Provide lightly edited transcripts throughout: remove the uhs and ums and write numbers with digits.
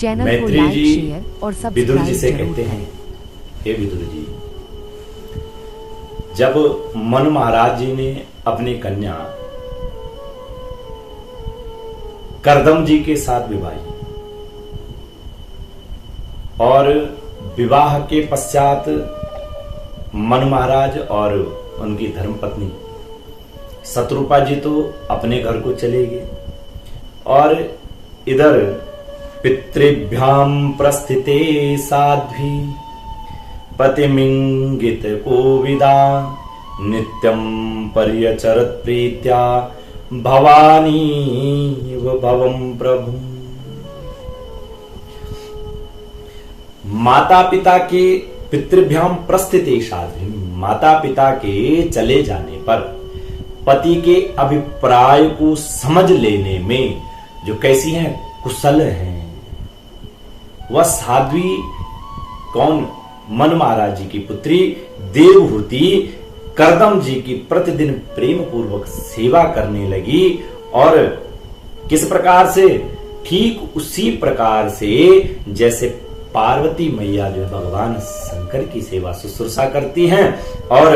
Channel को like, share और विदुर जी से सब्सक्राइब कहते हैं, हे विदुर जी, जब मनु महाराज जी ने अपनी कन्या करदम जी के साथ विवाह और विवाह के पश्चात मनु महाराज और उनकी धर्मपत्नी शत्रुपा जी तो अपने घर को चले गए और इधर पितृभ्याम प्रस्थिते साध्वी पतिमिंगित कोविदा नित्यं पर्यचरत प्रीत्या भवानी भवम प्रभु। माता पिता के पितृभ्याम प्रस्थिते साध्वी, माता पिता के चले जाने पर पति के अभिप्राय को समझ लेने में जो कैसी हैं, कुशल हैं, वह साध्वी कौन? मनु महाराज जी की पुत्री देवहूति करदम जी की प्रतिदिन प्रेम पूर्वक सेवा करने लगी और किस प्रकार से? ठीक उसी प्रकार से जैसे पार्वती मैया जो भगवान शंकर की सेवा शुश्रूषा करती हैं और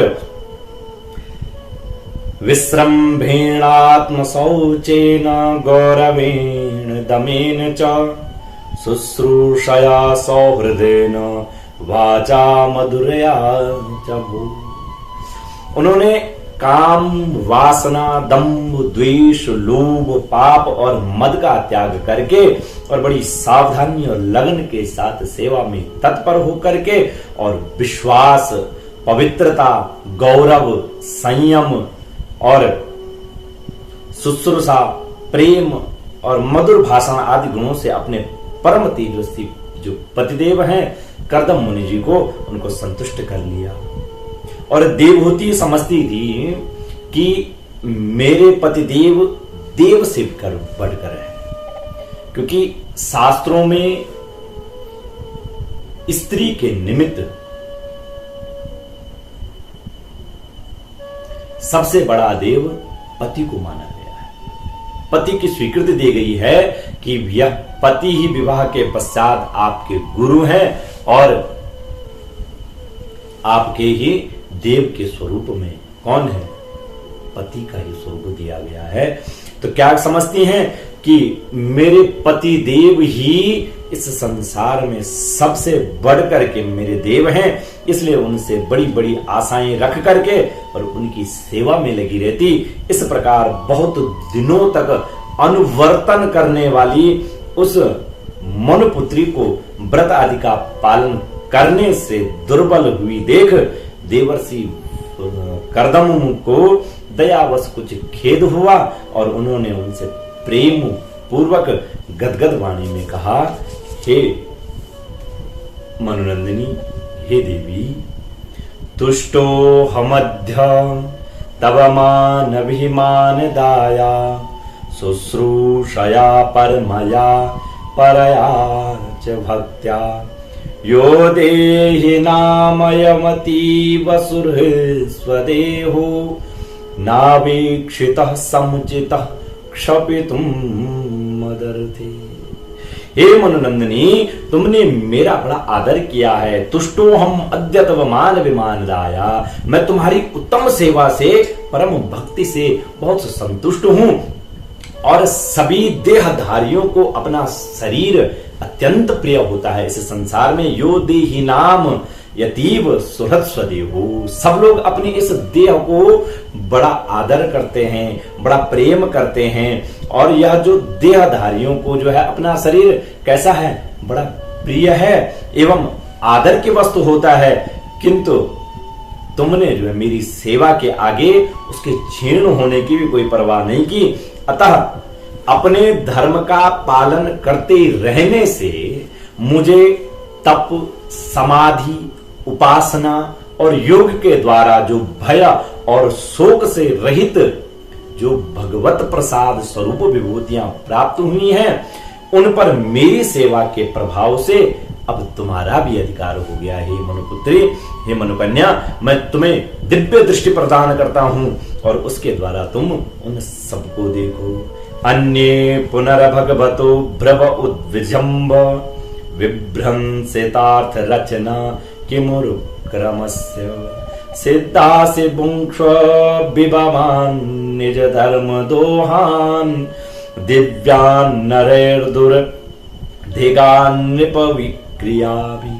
विश्रम्भेणात्म शौचेन गौरवेण दमेन च शुश्रूषया सौहृदेन वाचा मधुरया च भू। उन्होंने काम, वासना, दंभ, द्वेष, लोभ, पाप और मद का त्याग करके और बड़ी सावधानी और लगन के साथ सेवा में तत्पर होकर के और विश्वास, पवित्रता, गौरव, संयम और शुश्रूषा, प्रेम और मधुर भाषण आदि गुणों से अपने परम तेजस्वी जो पतिदेव हैं करदम मुनि जी को उनको संतुष्ट कर लिया। और देवहूति समझती थी कि मेरे पतिदेव देव से बढ़कर है, क्योंकि शास्त्रों में स्त्री के निमित्त सबसे बड़ा देव पति को माना गया है। पति की स्वीकृति दी गई है कि यह पति ही विवाह के पश्चात आपके गुरु हैं और आपके ही देव के स्वरूप में कौन है? पति का ही स्वरूप दिया गया है। तो क्या समझती हैं कि मेरे पति देव ही इस संसार में सबसे बढ़कर के मेरे देव हैं, इसलिए उनसे बड़ी बड़ी आशाएं रख करके और उनकी सेवा में लगी रहती। इस प्रकार बहुत दिनों तक अनुवर्तन करने वाली उस मनुपुत्री को व्रत आदि का पालन करने से दुर्बल हुई देख देवर्षि करदम को दयावश कुछ खेद हुआ और उन्होंने उनसे प्रेम पूर्वक गदगद वाणी में कहा, हे मनुनंदिनी, हे देवी, तुष्टो हमध्य तव मान अभिमान दाया शुश्रूषया परमया परया च भक्त्या यो देहि नामयमतीव सुहृस्वदेहो नावीक्षितः समुचितः क्षपितुं मदर्थे। हे मनुनंदिनी, तुमने मेरा बड़ा आदर किया है। तुष्टो हम अद्य तव मान विमान दाया, मैं तुम्हारी उत्तम सेवा से, परम भक्ति से बहुत संतुष्ट हूं और सभी देहधारियों को अपना शरीर अत्यंत प्रिय होता है। इस संसार में यो देहि नाम यतीव सुहृद स्वदेहो, सब लोग अपने इस देह को बड़ा आदर करते हैं, बड़ा प्रेम करते हैं और यह जो देहधारियों को जो है अपना शरीर कैसा है? बड़ा प्रिय है एवं आदर की वस्तु होता है। किंतु तुमने जो है मेरी सेवा के आगे उसके क्षीण होने की भी कोई परवाह नहीं की। अतः अपने धर्म का पालन करते रहने से मुझे तप, समाधि, उपासना और योग के द्वारा जो भय और शोक से रहित जो भगवत प्रसाद स्वरूप विभूतियां प्राप्त हुई हैं, उन पर मेरी सेवा के प्रभाव से अब तुम्हारा भी अधिकार हो गया। हे मनुपुत्री, हे मनुकन्या, मैं तुम्हें दिव्य दृष्टि प्रदान करता हूं और उसके द्वारा तुम उन सबको देखो। अन्ये पुनर्भगवतो भ्रव उद्विजम्ब विभ्रंसितार्थ रचना किमुरुक्रमस्य सिद्धासि बुंक्ष विभवान निज धर्म दोहान दिव्यान नरैर्दुर धिगान नृप विक्रिया भी।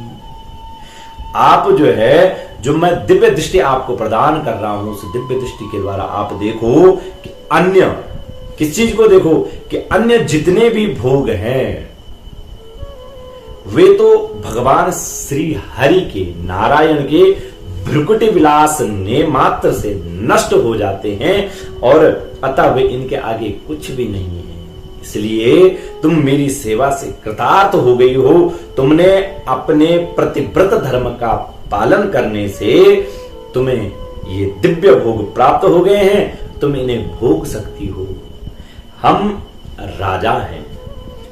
आप जो है, जो मैं दिव्य दृष्टि आपको प्रदान कर रहा हूं, उस दिव्य दृष्टि के द्वारा आप देखो कि अन्य किस चीज को देखो कि अन्य जितने भी भोग हैं वे तो भगवान श्री हरि के, नारायण के भ्रुकुटी विलास ने मात्र से नष्ट हो जाते हैं और अतः वे इनके आगे कुछ भी नहीं है। इसलिए तुम मेरी सेवा से कृतार्थ हो गई हो। तुमने अपने प्रतिव्रत धर्म का पालन करने से तुम्हें ये दिव्य भोग प्राप्त हो गए हैं, तुम इन्हें भोग सकती हो। हम राजा हैं,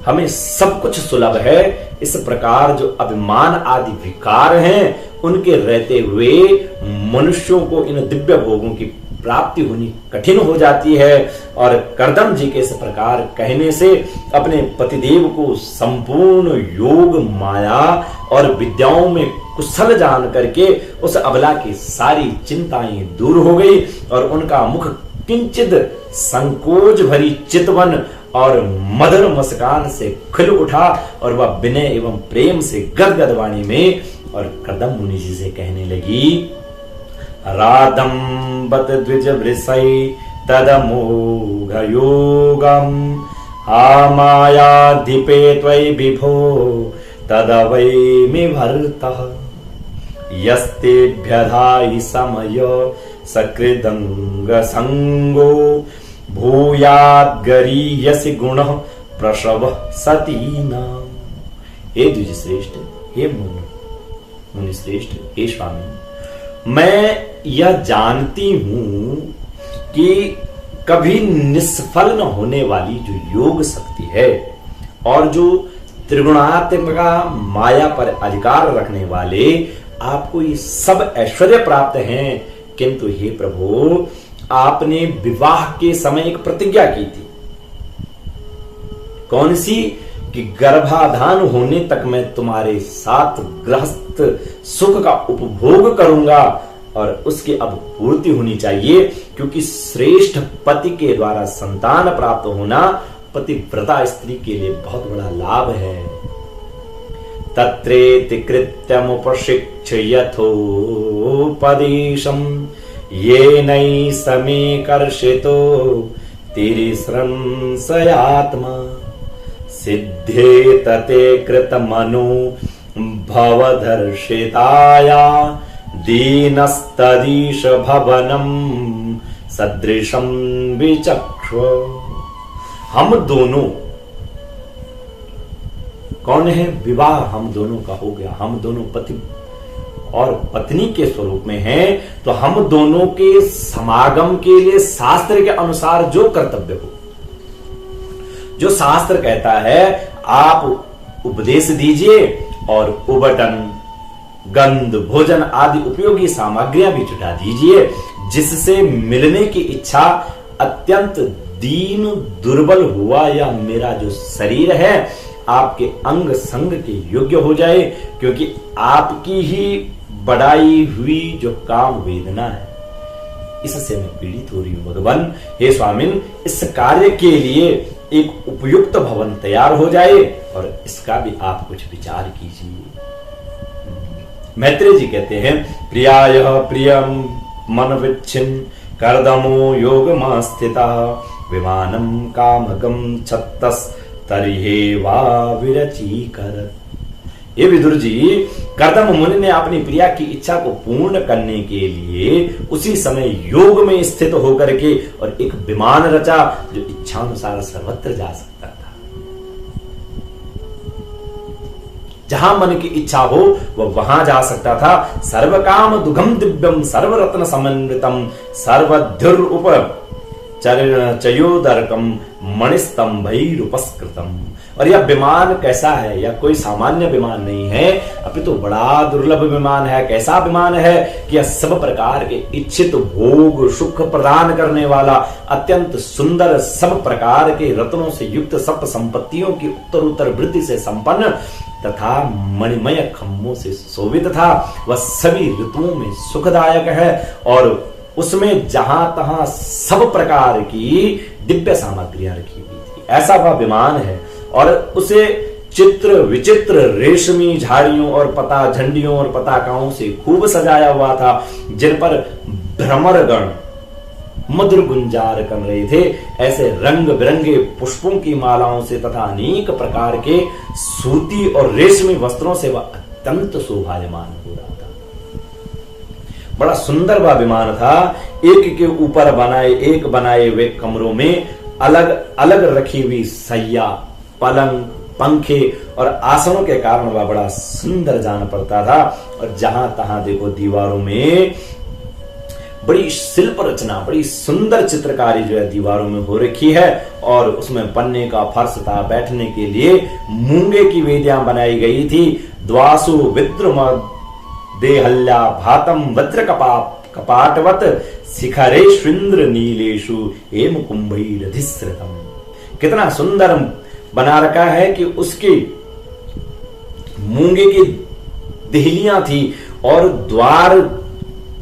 हमें सब कुछ सुलभ है। इस प्रकार जो अभिमान आदि विकार हैं, उनके रहते हुए मनुष्यों को इन दिव्य भोगों की प्राप्ति होनी कठिन हो जाती है। और कर्दम जी के इस प्रकार कहने से अपने पतिदेव को संपूर्ण योग, माया और विद्याओं में कुशल जान करके उस अबला की सारी चिंताएं दूर हो गई और उनका मुख किंचित संकोच भरी चितवन और मधुर मुस्कान से खिल उठा और वह विनय एवं प्रेम से गदगद वाणी में और कर्दम मुनि जी से कहने लगी, राधम बत द्विज वृषै तदमोघ योगम आ मायाधिपे त्वयि विभो तदवैमि भर्तः यस्तेभ्यधायि समय सकृदंग संगो भूयाद्गरीयसि गुणः प्रसव सतीनां। हे द्विज श्रेष्ठ, हे मुनि श्रेष्ठ, हे स्वामी, मैं यह जानती हूं कि कभी निष्फल न होने वाली जो योग शक्ति है और जो त्रिगुणात्मिका माया पर अधिकार रखने वाले आपको ये सब ऐश्वर्य प्राप्त हैं, किंतु हे प्रभु, आपने विवाह के समय एक प्रतिज्ञा की थी। कौन सी? कि गर्भाधान होने तक मैं तुम्हारे साथ गृहस्थ सुख का उपभोग करूंगा और उसकी अब पूर्ति होनी चाहिए, क्योंकि श्रेष्ठ पति के द्वारा संतान प्राप्त होना पतिव्रता स्त्री के लिए बहुत बड़ा लाभ है। तत्रेति कृत्यमुपशिक्ष यथोपदेशम येनै समीकर्षितो तिरिसंशयात्मा सिद्धे तते कृतमनो भवदर्शिताया दीनस्तदीश भवनम सदृशम विचक्ष। हम दोनों कौन है? विवाह हम दोनों का हो गया, हम दोनों पति और पत्नी के स्वरूप में हैं, तो हम दोनों के समागम के लिए शास्त्र के अनुसार जो कर्तव्य हो, जो शास्त्र कहता है आप उपदेश दीजिए और उबटन, गंध, भोजन आदि उपयोगी सामग्रियां भी जुटा दीजिए, जिससे मिलने की इच्छा अत्यंत दीन दुर्बल हुआ या मेरा जो शरीर है आपके अंग संग के योग्य हो जाए, क्योंकि आपकी ही बढ़ाई हुई जो काम वेदना है इससे मैं पीड़ित हो रही हूं। भगवान, हे स्वामिन, इस कार्य के लिए एक उपयुक्त भवन तैयार हो जाए और इसका भी आप कुछ विचार कीजिए। मैत्रेय जी कहते हैं, प्रियाय प्रियम मन विच्छिन्न कर्दमो योगमा स्थिता विमानम कामगम छत्तस तरिहेवा विरचीकरत। ये विदुर जी, कर्दम मुनि ने अपनी प्रिया की इच्छा को पूर्ण करने के लिए उसी समय योग में स्थित होकर के और एक विमान रचा जो इच्छानुसार सर्वत्र जा सकता था। जहां मन की इच्छा हो वह वहां जा सकता था। सर्वकाम दुघम दिव्यम सर्वरत्न समन्वितम सर्वध्युर उप चयोदरकम मणिस्तंभैरुपस्कृतम और यह विमान कैसा है? यह कोई सामान्य विमान नहीं है, अपितु तो बड़ा दुर्लभ विमान है। कैसा विमान है कि यह सब प्रकार के इच्छित भोग सुख प्रदान करने वाला, अत्यंत सुंदर, सब प्रकार के रत्नों से युक्त, सब संपत्तियों की उत्तरोत्तर वृद्धि से संपन्न तथा मणिमय खम्भों से शोभित था। वह सभी ऋतुओं में सुखदायक है और उसमें जहां तहां सब प्रकार की दिव्य सामग्रियां रखी हुई थी। ऐसा वह विमान है और उसे चित्र विचित्र रेशमी झाड़ियों और पता झंडियों और पताकाओं से खूब सजाया हुआ था, जिन पर भ्रमरगण मधुर गुंजार कर रहे थे। ऐसे रंग बिरंगे पुष्पों की मालाओं से तथा अनेक प्रकार के सूती और रेशमी वस्त्रों से वह अत्यंत शोभायमान हो रहा था। बड़ा सुंदर वह विमान था। एक के ऊपर एक बनाए हुए कमरों में अलग अलग रखी हुई सैया, पलंग, पंखे और आसनों के कारण वह बड़ा सुंदर जान पड़ता था। और जहां तहां देखो दीवारों में बड़ी शिल्प रचना, बड़ी सुंदर चित्रकारी जो है दीवारों में हो रखी है और उसमें पन्ने का फर्श था। बैठने के लिए मूंगे की वेदियां बनाई गई थी। द्वासु विद्रुम देहल्या भातम वज्र कपाटवत शिखरे श्विंद्र नीलेशु एम कुंभीरधिस्रतम। कितना सुंदर बना रखा है कि उसकी मूंगे की देहलियां थी और द्वार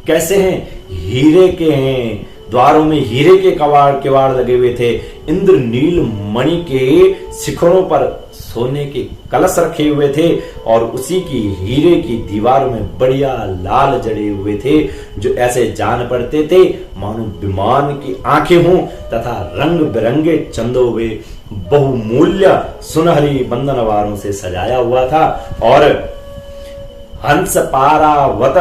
कैसे हैं? हीरे के हैं। द्वारों में हीरे के किवाड़ लगे हुए थे। इंद्र नील मणि के शिखरों पर सोने के कलश रखे हुए थे और उसी की हीरे की दीवार में बढ़िया लाल जड़े हुए थे, जो ऐसे जान पड़ते थे मानो विमान की आंखें हों तथा रंग बिरंगे चंदों हुए बहुमूल्य सुनहरी बंधनवारों से सजाया हुआ था। और हंस पारावत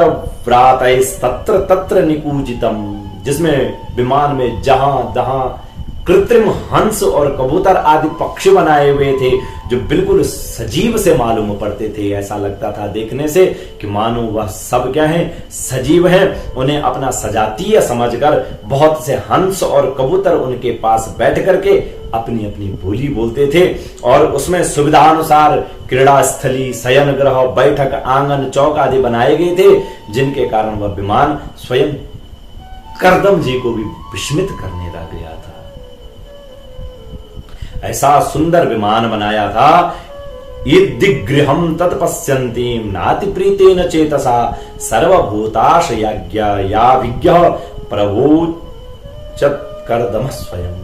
व्रातैस्तत्र तत्र निकूजितम, जिसमें विमान में जहां तहां कृत्रिम हंस और कबूतर आदि पक्षी बनाए हुए थे, जो बिल्कुल सजीव से मालूम पड़ते थे। ऐसा लगता था देखने से कि मानो वह सब क्या है? सजीव हैं। उन्हें अपना सजातीय समझकर बहुत से हंस और कबूतर उनके पास बैठ करके अपनी अपनी बोली बोलते थे और उसमें सुविधानुसार क्रीड़ा स्थली, शयन गृह, बैठक आंगन, चौक आदि बनाए गए थे, जिनके कारण वह विमान स्वयं करदम जी को भी विस्मित करने लग गया था। ऐसा सुंदर विमान बनाया था। इद्दिगृहं तत्पश्यन्तीं नाति प्रीतेन चेतसा सर्वभूताशयाज्ञया विज्ञः प्रवोचत् करदम स्वयं।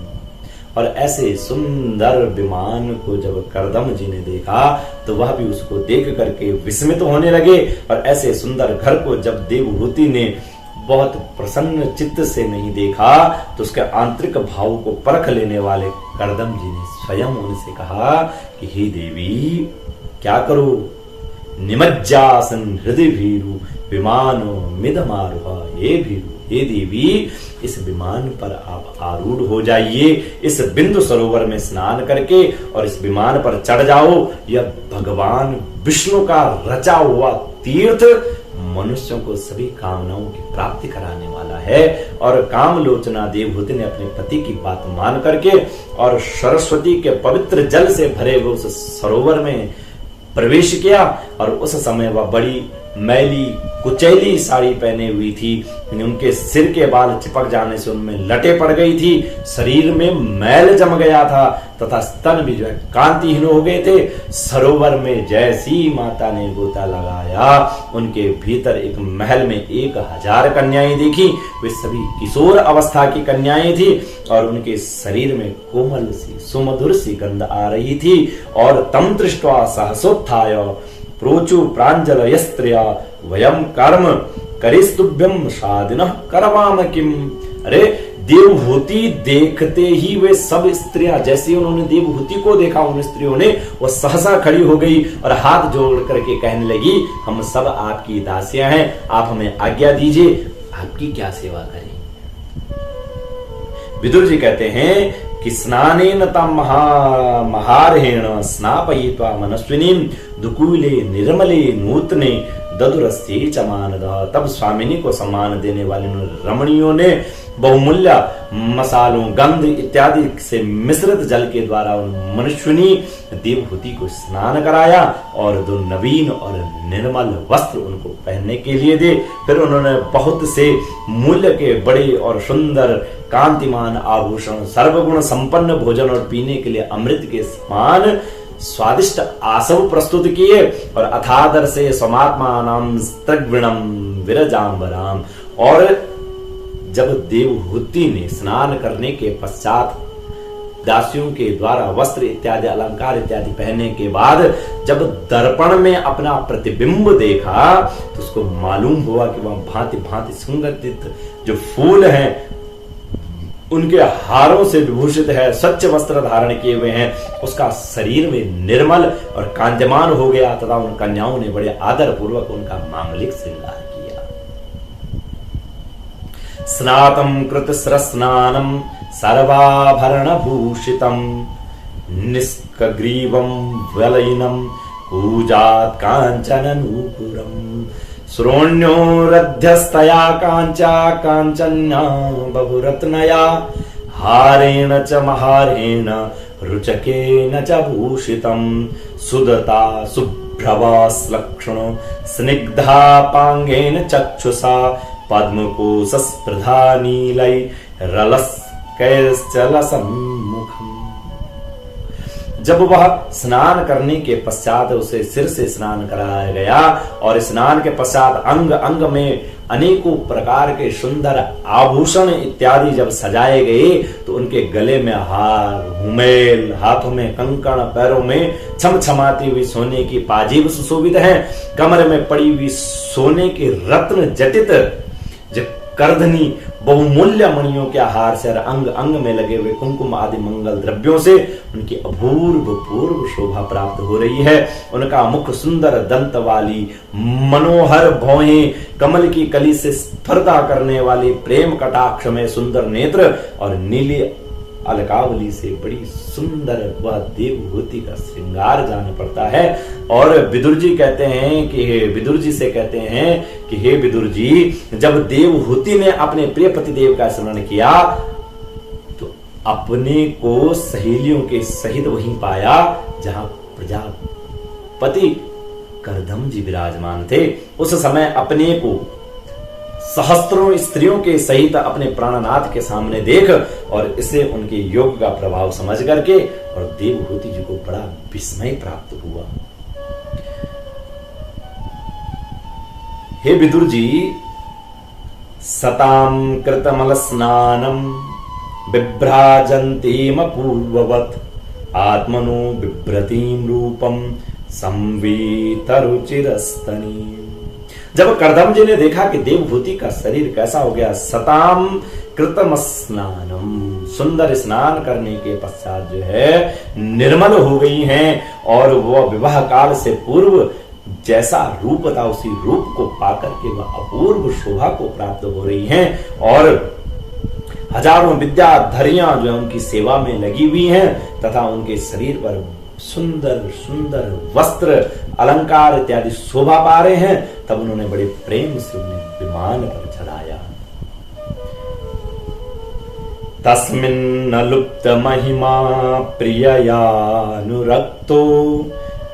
और ऐसे सुंदर विमान को जब करदम जी ने देखा तो वह भी उसको देख करके विस्मित होने लगे। और ऐसे सुंदर घर को जब देवहूति ने बहुत प्रसन्न चित्त से नहीं देखा तो उसके आंतरिक भाव को परख लेने वाले करदम जी ने स्वयं उनसे कहा कि हे देवी, क्या करो? निमज्जासन हृदय भीरु विमानो मिदमारुहा। हे भीरु, हे देवी, इस विमान पर आप आरूढ़ हो जाइए, इस बिंदु सरोवर में स्नान करके और इस विमान पर चढ़ जाओ। यह भगवान विष्णु का रचा हुआ तीर्थ मनुष्यों को सभी कामनाओं की प्राप्ति कराने वाला है। और कामलोचना देवहूति ने अपने पति की बात मान करके और सरस्वती के पवित्र जल से भरे हुए उस सरोवर में प्रवेश किया। और उस समय वह बड़ी मैली कुचैली साड़ी पहने हुई थी। उनके सिर के बाल चिपक जाने से उनमें लटे पड़ गई थी। शरीर में मैल जम गया था तथा स्तन भी जो है कांतिहीन हो गए थे। सरोवर में जैसी माता ने गोता लगाया, उनके भीतर एक महल में 1000 कन्याएं देखी। वे सभी किशोर अवस्था की कन्याएं थी और उनके शरीर में कोमल सी सुमधुर सी गंध आ रही थी। और तम दृष्ट्वा सहसोत्थाय प्रोचु प्रांजल यस्त्रिया वयम कर्म करिस्तुभ्यम शादिनः करवाम किम। अरे देवहूति देखते ही वे सब स्त्रियां, जैसे उन्होंने देवहूति को देखा उन स्त्रियों ने, वो सहसा खड़ी हो गई और हाथ जोड़ करके कहने लगी, हम सब आपकी दासियां हैं, आप हमें आज्ञा दीजिए, आपकी क्या सेवा करें। विदुर जी कहते हैं कि स्नानेन तम महारहेण स्नापयित्वा मनस्विनीं दुकूले निर्मले नूतने ददुरस्ते च मानदः। तब स्वामिनी को सम्मान देने वाले रमणियों ने बहुमूल्य मसालों, गंध इत्यादि से मिश्रित जल के द्वारा उन मनुष्यनी देवहूति को स्नान कराया और दो नवीन और निर्मल वस्त्र उनको पहनने के लिए दे। फिर उन्होंने बहुत से मूल्य के बड़े और सुंदर कांतिमान आभूषण, सर्वगुण संपन्न भोजन और पीने के लिए अमृत के समान स्वादिष्ट आसव प्रस्तुत किए और अथादर से समात्मानां स्त्रग्विणम विरजाम्बराम। और जब देवहूति ने स्नान करने के पश्चात दासियों के द्वारा वस्त्र इत्यादि अलंकार इत्यादि पहनने के बाद जब दर्पण में अपना प्रतिबिंब देखा तो उसको मालूम हुआ कि वह भांति भांति सुगंधित जो फूल हैं उनके हारों से विभूषित है, स्वच्छ वस्त्र धारण किए हुए हैं, उसका शरीर में निर्मल और कांतिमान हो गया तथा उन कन्याओं ने बड़े आदर पूर्वक उनका मांगलिक श्रृंगार किया। स्नातम कृत स्रस्नानम सर्वाभरण भूषितम निष्कग्रीवम वलयिनम पूजात कांचन नूपुरम श्रोण्योरध्यस्तया कांचा कांचन्या बहुरत्नया हारेण च महारेण रुचकेन च भूषितम सुदता शुभ्रवास्लक्षण स्निग्धा पांगेन चक्षुषा पद्मकोशस्पृधा नीलै रलस्कैश्चल सम्मुखम्। जब वह स्नान करने के पश्चात उसे सिर से स्नान कराया गया और स्नान के पश्चात अंग अंग में अनेकों प्रकार के सुंदर आभूषण इत्यादि जब सजाए गए तो उनके गले में हार, हुमेल, हाथों में कंकण, पैरों में छमछमाती हुई सोने की पाजीब सुशोभित हैं, कमर में पड़ी हुई सोने के रत्न जटित करधनी बहुमूल्य मणियों के हार से अंग अंग में लगे हुए कुमकुम आदि मंगल द्रव्यों से उनकी अपूर्व पूर्व शोभा प्राप्त हो रही है। उनका मुख सुंदर दंत वाली मनोहर भौहें, कमल की कली से स्फुरता करने वाली प्रेम कटाक्ष में सुंदर नेत्र और नीली अलकावली से बड़ी सुंदर वह देवहूति का श्रृंगार जान पड़ता है। और विदुर जी कहते हैं कि विदुर जी से कहते हैं कि हे विदुर जी, जब देवहूति ने अपने प्रिय पतिदेव का स्मरण किया तो अपने को सहेलियों के सहित वहीं पाया जहां प्रजापति करदम जी विराजमान थे। उस समय अपने को सहस्त्रों स्त्रियों के सहित अपने प्राणनाथ के सामने देख और इसे उनके योग का प्रभाव समझ करके और देवहूति जी को बड़ा विस्मय प्राप्त हुआ। हे विदुर जी, सताम कृतमल स्नानम बिभ्राजंतीम पूर्ववत आत्मनो बिभ्रतीम रूपम संवीतरुचिरस्तनी। जब करदम जी ने देखा कि देवहूति का शरीर कैसा हो गया, सताम कृतम स्नानम, सुंदर स्नान करने के पश्चात जो है निर्मल हो गई हैं और वह विवाह काल से पूर्व जैसा रूप था उसी रूप को पाकर के वह अपूर्व शोभा को प्राप्त हो रही हैं और हजारों विद्याधरियां जो उनकी सेवा में लगी हुई हैं तथा उनके शरीर पर सुंदर सुंदर वस्त्र अलंकार इत्यादि शोभा पा रहे हैं। तब उन्होंने बड़े प्रेम से उन्हें विमान पर चढ़ाया। तस्मिन् लुप्त महिमा प्रिययानुरक्तो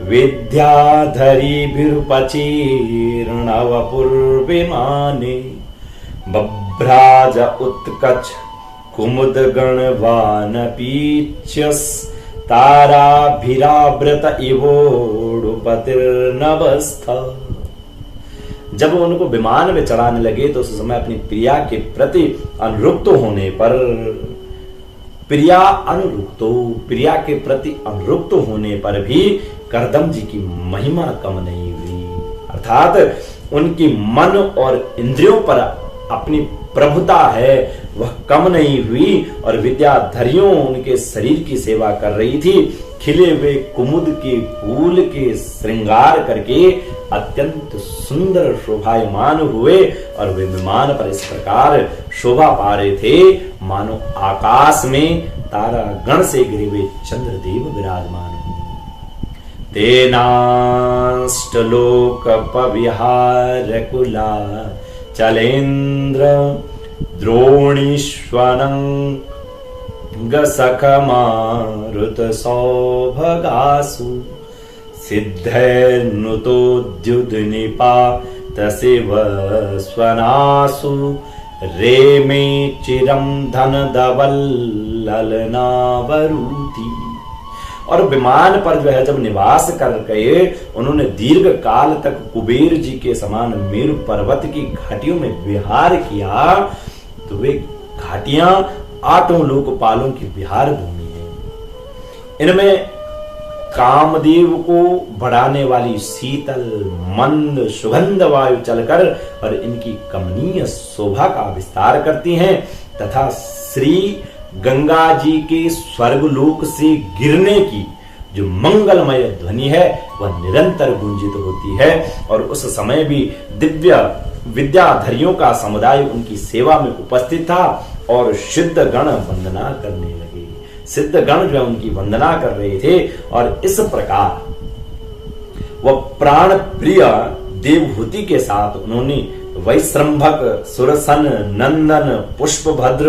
विद्याधरी विमाने बभ्राज उत्कच कुमुद गणवानपीच्यस ताराभिरावृत इवोडुपतिर्नवस्था। जब उनको विमान में चढ़ाने लगे तो उस समय अपनी प्रिया के प्रति अनुरुक्त होने पर प्रिया के प्रति अनुरुक्त होने पर भी करदम जी की महिमा कम नहीं हुई, अर्थात उनकी मन और इंद्रियों पर अपनी प्रभुता है वह कम नहीं हुई और विद्याधरियों उनके शरीर की सेवा कर रही थी। खिले हुए कुमुद के फूल के श्रृंगार करके अत्यंत सुंदर शोभायमान हुए और वे विमान पर इस प्रकार शोभा पा रहे थे मानो आकाश में तारा गण से गिरे हुए चंद्रदेव विराजमान हो। तेनाष्टलोक पविहार कुला चलेन्द्र द्रोणीश्वरं गसखमारुत सौभगासु सिद्धैर्नुतोद्युद्निपातशिव स्वनासु रेमे चिरं धनदवल्ललनावरुति। और विमान पर जो है जब निवास कर गए, उन्होंने दीर्घ काल तक कुबेर जी के समान मेरु पर्वत की घाटियों में विहार किया। तो वे घाटियां 8 लोकपालों की विहार भूमि है। इनमें कामदेव को बढ़ाने वाली शीतल मंद सुगंध वायु चलकर और इनकी कमनीय शोभा का विस्तार करती हैं तथा श्री गंगा जी के स्वर्गलोक से गिरने की जो मंगलमय ध्वनि है वह निरंतर गूंजित होती है। और उस समय भी दिव्य विद्याधरियों का समुदाय उनकी सेवा में उपस्थित था और सिद्ध गण वंदना करने लगे। सिद्ध गण जो उनकी वंदना कर रहे थे। और इस प्रकार वह प्राण प्रिय देवहूति के साथ उन्होंने वैश्रंभक, सुरसन, नंदन, पुष्पभद्र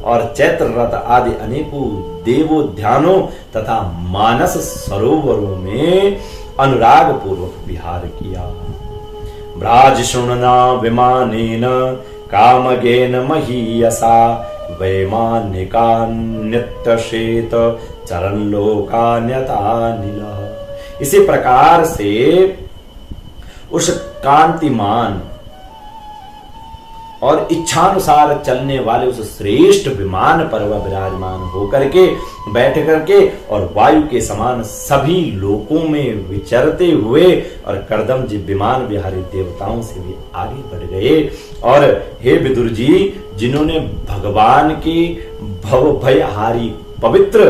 और चैत्र रथ आदि अनेकों देवोद्यानों तथा मानस सरोवरों में अनुराग पूर्वक विहार किया। ब्राज शृणुना विमानेन कामगेन महीयसा वैमानिकान्यतशेत चरणलोकान्यतानिल। इसी प्रकार से उस कांतिमान और इच्छानुसार चलने वाले उस श्रेष्ठ विमान पर वह विराजमान होकर के बैठ करके और वायु के समान सभी लोकों में विचरते हुए और कर्दम जी विमान विहारी देवताओं से भी आगे बढ़ गए। और हे विदुर जी, जिन्होंने भगवान के भव भयहारी पवित्र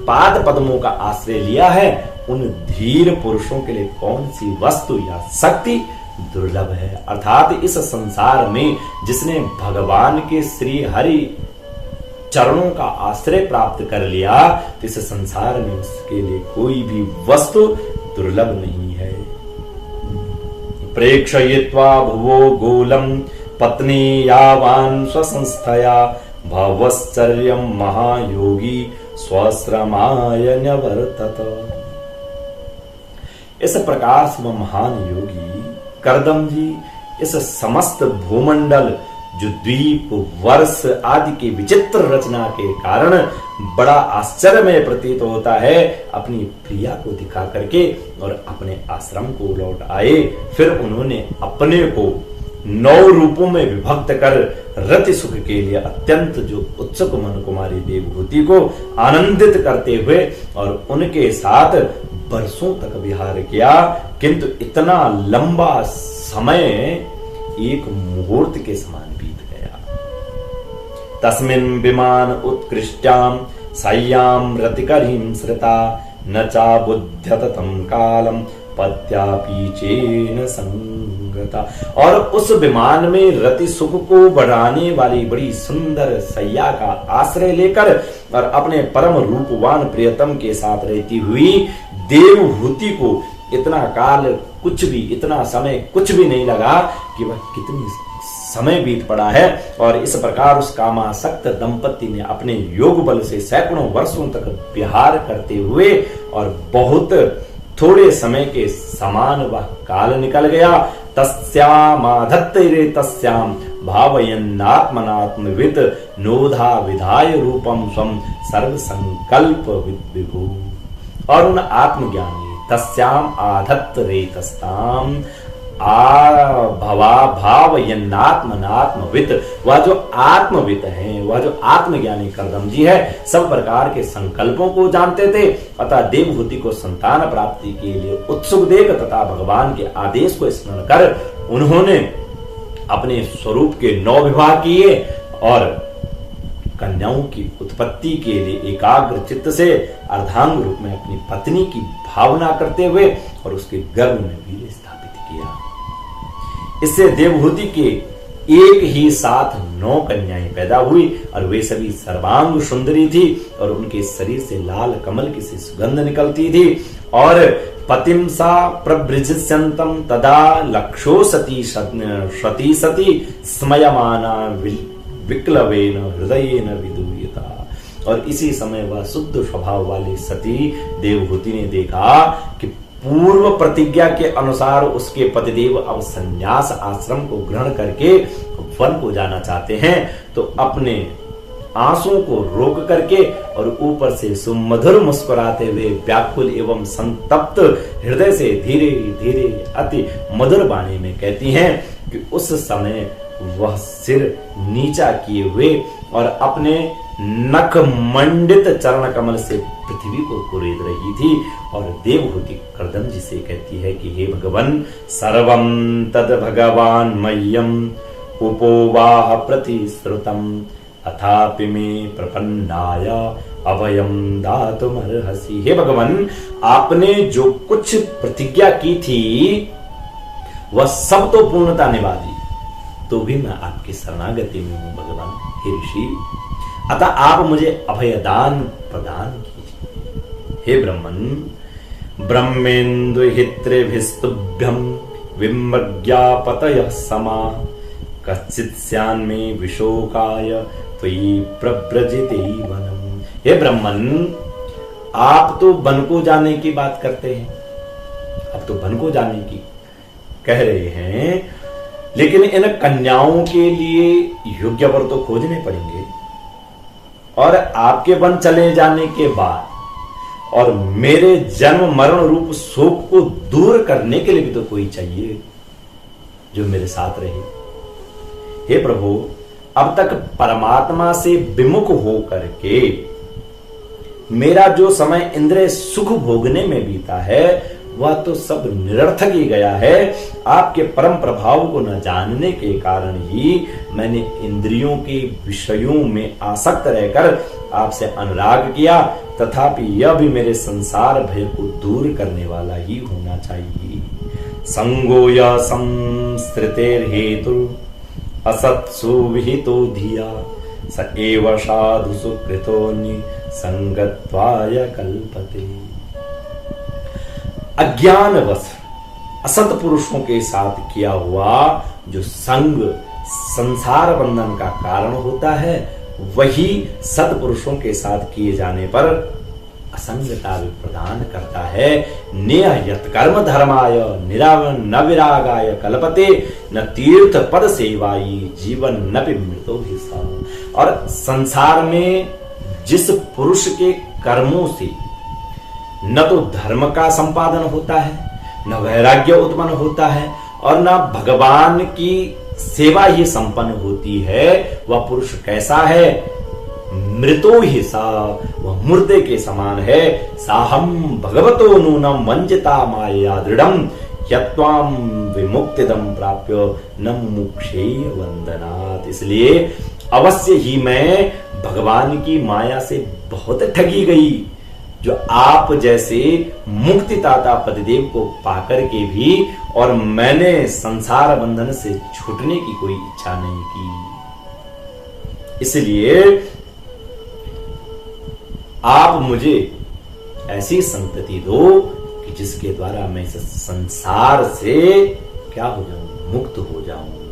पाद पद्मों का आश्रय लिया है, उन धीर पुरुषों के लिए कौन सी वस्तु या शक्ति दुर्लभ है। अर्थात इस संसार में जिसने भगवान के श्री हरि चरणों का आश्रय प्राप्त कर लिया, तो इस संसार में उसके लिए कोई भी वस्तु दुर्लभ नहीं है। प्रेक्षयित्वा भुवो गोलम पत्नी यावान स्वसंस्थया भवश्चर्यं महायोगी स्वश्रमाय न्यवर्तत। इस प्रकार से वह महान योगी कर्दम जी इस समस्त भूमंडल जो द्वीप, वर्ष आदि की विचित्र रचना के कारण बड़ा आश्चर्यमय प्रतीत होता है, अपनी प्रिया को दिखा करके और अपने आश्रम को लौट आए। फिर उन्होंने अपने को 9 रूपों में विभक्त कर रति सुख के लिए अत्यंत जो उत्सुक मन कुमारी देवहूति को आनंदित करते हुए और उनके साथ वर्षों तक विहार किया। किंतु इतना लंबा समय एक मुहूर्त के समान बीत गया। तस्मिन् विमान उत्कृष्टाम सय्याम रतिकरीं श्रिता न चाबुध्यत तं कालम पत्यापीचेन संगता। और उस विमान में रति सुख को बढ़ाने वाली बड़ी सुंदर सैया का आश्रय लेकर और अपने परम रूपवान प्रियतम के साथ रहती हुई देवहूति को इतना काल कुछ भी, इतना समय कुछ भी नहीं लगा कि वह कितनी समय बीत पड़ा है। और इस प्रकार उस कामासक्त दंपति ने अपने योग बल से सैकड़ों वर्षों तक विहार करते हुए और बहुत थोड़े समय के समान वह काल निकल गया। तस्यामाधत्तैरे तस्याम भावयन्नात्मनात्मवित् नोधा विधाय रूपम स्वम सर्व संकल्प विभु। और उन आत्मज्ञानी तस्याम आधत्त रेतस्ताम भवा भावयन्नात्मनात्मवित्, वह जो आत्मवित् है, वह जो आत्मज्ञानी कर्दम जी है, सब प्रकार के संकल्पों को जानते थे। अतः देवहूति को संतान प्राप्ति के लिए उत्सुक देख तथा भगवान के आदेश को स्मरण कर उन्होंने अपने स्वरूप के 9 विवाह किए और कन्याओं की उत्पत्ति के लिए एकाग्र चित्त से अर्धांग रूप में अपनी पत्नी की भावना करते हुए और उसके गर्भ में वीर्य स्थापित किया। इससे देवहूति के एक ही साथ 9 कन्याएं पैदा हुई और वे सभी सर्वांग सुंदरी थी और उनके शरीर से लाल कमल की सी सुगंध निकलती थी। और पतिम सा प्रभृजस्यंतम तदा लक्षो सती सती स्मयमाना विक्लवेन हृदयेन विदूयता। और इसी समय वह शुद्ध स्वभाव वाली सती देवहूति ने देखा कि पूर्व प्रतिज्ञा के अनुसार उसके पतिदेव अब संन्यास आश्रम को ग्रहण करके वन को जाना चाहते हैं, तो अपने आंसुओं को रोक करके और ऊपर से सुमधुर मुस्कुराते हुए व्याकुल एवं संतप्त हृदय से धीरे धीरे अति मधुर वाणी में कहती हैं कि उस समय वह सिर नीचा किए हुए और अपने नख मंडित चरण कमल से पृथ्वी को कुरेद रही थी और देवहूति कर्दम जी से कहती है कि हे भगवान, सर्वं तद भगवान मह्यम उपोवाह प्रतिश्रुतम अथापि मे प्रपन्नाय अभयम दातुमर्हसि। हे भगवान, आपने जो कुछ प्रतिज्ञा की थी वह सब तो पूर्णता निभा दी, तो भी मैं आपकी शरणागति में हूं भगवान। हे ऋषि, अतः आप मुझे अभयदान प्रदान कीजिए। हे ब्रह्मन, ब्रह्मेन्दुहित्रिभिस्तुभ्यं विमज्ञापतयः समा कच्चित् स्यान्मे विशोकाय त्वयि प्रव्रजिते वनम। हे ब्रह्मन, आप तो वन को जाने की बात करते हैं, अब तो वन को जाने की कह रहे हैं, लेकिन इन कन्याओं के लिए योग्य वर तो खोजने पड़ेंगे, और आपके वन चले जाने के बाद और मेरे जन्म मरण रूप शोक को दूर करने के लिए भी तो कोई चाहिए जो मेरे साथ रहे। हे प्रभु, अब तक परमात्मा से विमुख हो करके मेरा जो समय इंद्रिय सुख भोगने में बीता है वह तो सब निरर्थक ही गया है। आपके परम प्रभाव को न जानने के कारण ही मैंने इंद्रियों के विषयों में आसक्त रहकर आपसे अनुराग किया, तथापि यह भी मेरे संसार भय को दूर करने वाला ही होना चाहिए। संगो या संस्कृतेर हेतु असत्सु विहितो धिया स एव साधु सुकृतो संगत्वाय कल्पते। अज्ञानवश असत पुरुषों के साथ किया हुआ जो संग संसार बंधन का कारण होता है, वही सत्पुरुषों के साथ किए जाने पर असंगता भी प्रदान करता है। नेह यत् कर्म धर्माय न विरागाय कल्पते न तीर्थ पद सेवाई जीवन नपि मृतो भी सा। और संसार में जिस पुरुष के कर्मों से न तो धर्म का संपादन होता है, न वैराग्य उत्पन्न होता है, और न भगवान की सेवा ही संपन्न होती है, वह पुरुष कैसा है? मृतो ही सा, वह मुर्दे के समान है। साहम भगवतो नूनम वंचिता माया दृढ़म यत्वाम विमुक्तिदम प्राप्य न मुक्षेय वंदनात्। इसलिए अवश्य ही मैं भगवान की माया से बहुत ठगी गई, जो आप जैसे मुक्तिदाता पतिदेव को पाकर के भी और मैंने संसार बंधन से छूटने की कोई इच्छा नहीं की। इसलिए आप मुझे ऐसी संतति दो कि जिसके द्वारा मैं इस संसार से क्या हो जाऊं, मुक्त हो जाऊं।